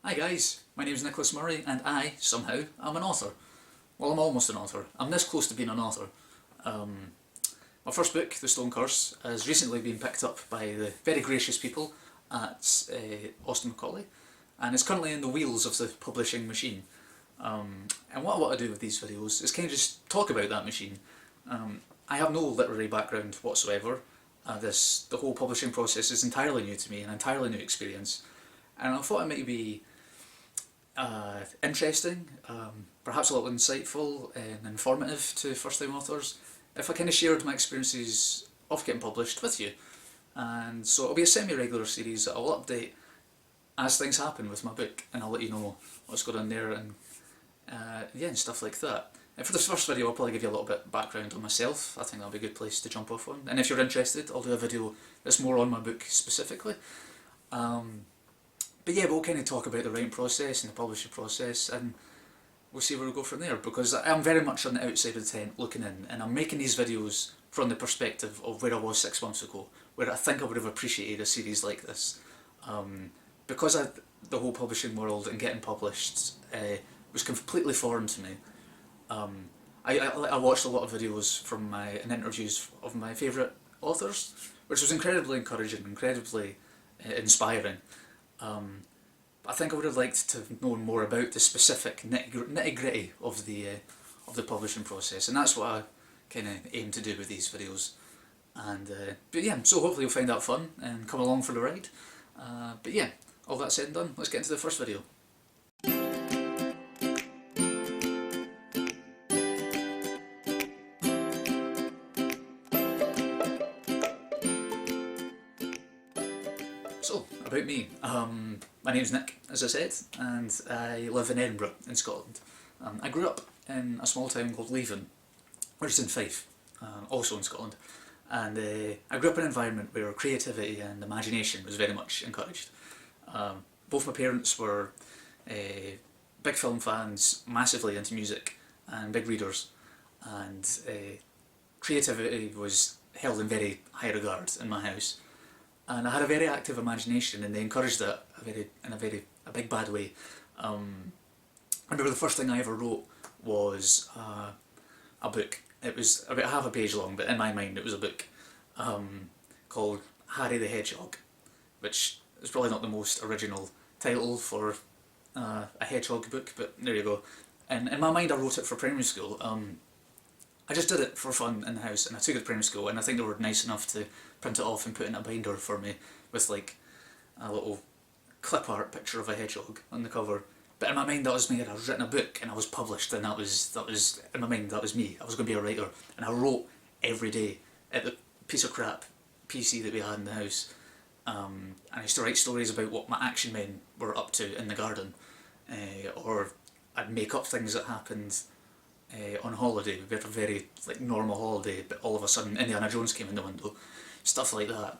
Hi guys, my name is Nicholas Murray and I, somehow, am an author. Well, I'm almost an author. I'm this close to being an author. Um, my first book, The Stone Curse, has recently been picked up by the very gracious people at Austin Macauley, and it's currently in the wheels of the publishing machine. And what I want to do with these videos is kind of just talk about that machine. I have no literary background whatsoever. The whole publishing process is entirely new to me, an entirely new experience. And I thought it might be interesting, perhaps a little insightful and informative to first-time authors if I kind of shared my experiences of getting published with you. And so it'll be a semi-regular series that I'll update as things happen with my book, and I'll let you know what's going on there and yeah, and stuff like that. And for this first video, I'll probably give you a little bit of background on myself. I think that'll be a good place to jump off on. And if you're interested, I'll do a video that's more on my book specifically. But yeah, we'll kind of talk about the writing process and the publishing process, and we'll see where we go from there, because I'm very much on the outside of the tent looking in, and I'm making these videos from the perspective of where I was 6 months ago, where I think I would have appreciated a series like this. Because the whole publishing world and getting published was completely foreign to me. I watched a lot of videos from and interviews of my favourite authors, which was incredibly encouraging, incredibly inspiring. I think I would have liked to have known more about the specific nitty gritty of the publishing process, and that's what I kind of aim to do with these videos. And but yeah, so hopefully you'll find that fun and come along for the ride. But yeah, all that said and done, let's get into the first video. So, about me. My name's Nick, as I said, and I live in Edinburgh, in Scotland. I grew up in a small town called Leven, which is in Fife, also in Scotland. And I grew up in an environment where creativity and imagination was very much encouraged. Both my parents were big film fans, massively into music, and big readers. And creativity was held in very high regard in my house. And I had a very active imagination, and they encouraged it in a big bad way. I remember the first thing I ever wrote was a book. It was about half a page long, but in my mind it was a book called Harry the Hedgehog, which is probably not the most original title for a hedgehog book, but there you go. And in my mind I wrote it for primary school. I just did it for fun in the house, and I took it to primary school, and I think they were nice enough to print it off and put it in a binder for me with like a little clip art picture of a hedgehog on the cover. But in my mind that was me, and I was written a book and I was published, and that was in my mind, that was me. I was going to be a writer, and I wrote every day at the piece of crap PC that we had in the house. And I used to write stories about what my action men were up to in the garden, or I'd make up things that happened on holiday. We had a very like normal holiday, but all of a sudden Indiana Jones came in the window, stuff like that.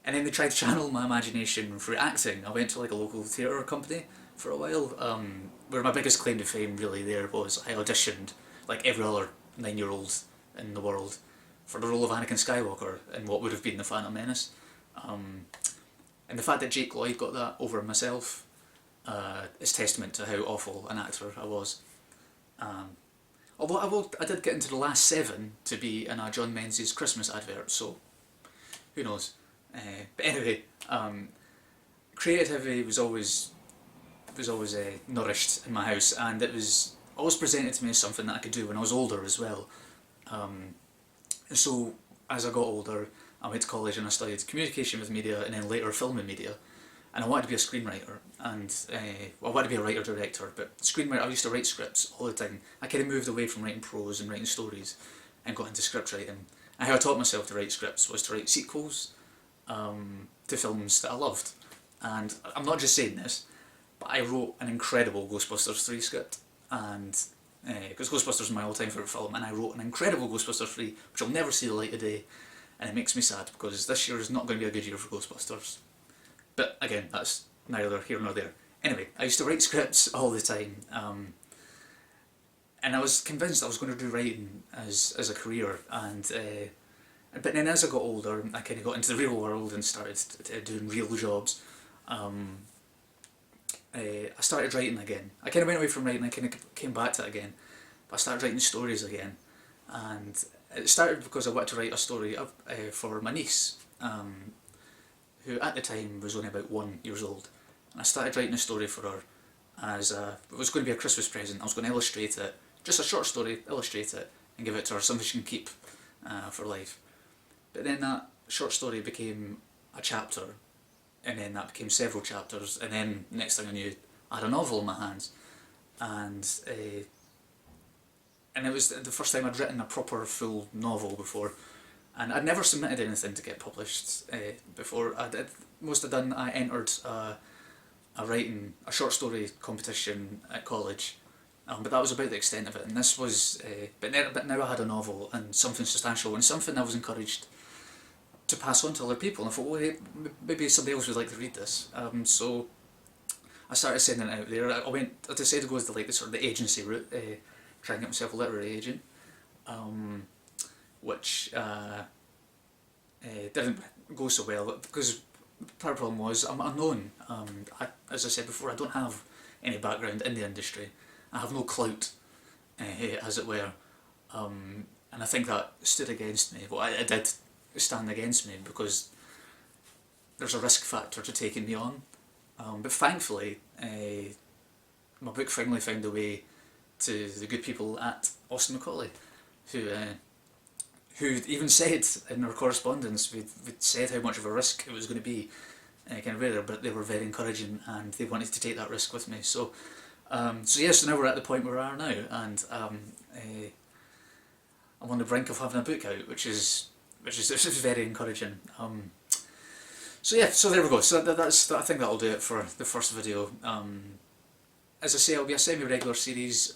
And then they tried to channel my imagination through acting. I went to like a local theatre company for a while, where my biggest claim to fame really there was I auditioned like every other 9-year-old in the world for the role of Anakin Skywalker in what would have been The Phantom Menace. And the fact that Jake Lloyd got that over myself is testament to how awful an actor I was. Although I did get into the last 7 to be in a John Menzies Christmas advert, so who knows. But anyway, creativity was always nourished in my house, and it was always presented to me as something that I could do when I was older as well. So as I got older, I went to college and I studied communication with media, and then later film and media. And I wanted to be a screenwriter, and I wanted to be a writer-director, but screenwriter, I used to write scripts all the time. I kind of moved away from writing prose and writing stories and got into script writing. And how I taught myself to write scripts was to write sequels to films that I loved. And I'm not just saying this, but I wrote an incredible Ghostbusters 3 script, and because Ghostbusters is my all-time favourite film, and I wrote an incredible Ghostbusters 3, which will never see the light of day, and it makes me sad because this year is not going to be a good year for Ghostbusters. But again, that's neither here nor there. Anyway, I used to write scripts all the time, and I was convinced I was going to do writing as a career. And but then as I got older, I kind of got into the real world and started doing real jobs. I started writing again. I kind of went away from writing, I kind of came back to it again. But I started writing stories again. And it started because I wanted to write a story for my niece, who at the time was only about 1 year old. And I started writing a story for her as it was going to be a Christmas present. I was going to illustrate it, just a short story, illustrate it, and give it to her, something she can keep for life. But then that short story became a chapter, and then that became several chapters, and then next thing I knew, I had a novel in my hands. And it was the first time I'd written a proper full novel before, and I'd never submitted anything to get published before. Most I'd done, I entered a short story competition at college, but that was about the extent of it. And this was, but now I had a novel and something substantial and something I was encouraged to pass on to other people. And I thought, well, hey, maybe somebody else would like to read this. So I started sending it out there. I decided to go the the sort of the agency route, try and get myself a literary agent, which didn't go so well because part of the problem was I'm unknown. As I said before, I don't have any background in the industry. I have no clout, as it were, and I think that stood against me. Well, it did stand against me because there's a risk factor to taking me on. But thankfully, my book finally found a way to the good people at Austin Macauley, who even said in our correspondence, we'd said how much of a risk it was going to be, kind of rare, but they were very encouraging and they wanted to take that risk with me. So yes, so now we're at the point where we are now, and I'm on the brink of having a book out, which is very encouraging. So yeah, so there we go. So I think that'll do it for the first video. As I say, it'll be a semi-regular series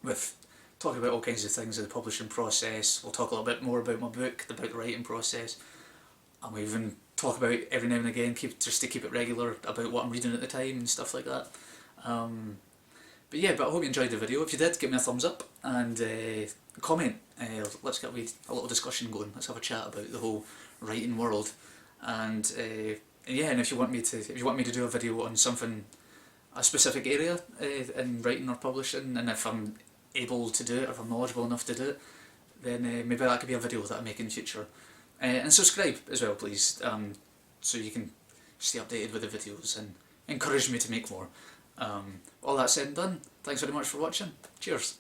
with talking about all kinds of things in the publishing process. We'll talk a little bit more about my book, about the writing process, and we even talk about every now and again, just to keep it regular, about what I'm reading at the time and stuff like that. But yeah, I hope you enjoyed the video. If you did, give me a thumbs up and comment. Let's get a little discussion going. Let's have a chat about the whole writing world. And yeah, and if you want me to do a video on something, a specific area in writing or publishing, and if I'm able to do it, if I'm knowledgeable enough to do it, then maybe that could be a video that I make in the future. And subscribe as well, please, so you can stay updated with the videos and encourage me to make more. All that said and done, thanks very much for watching. Cheers.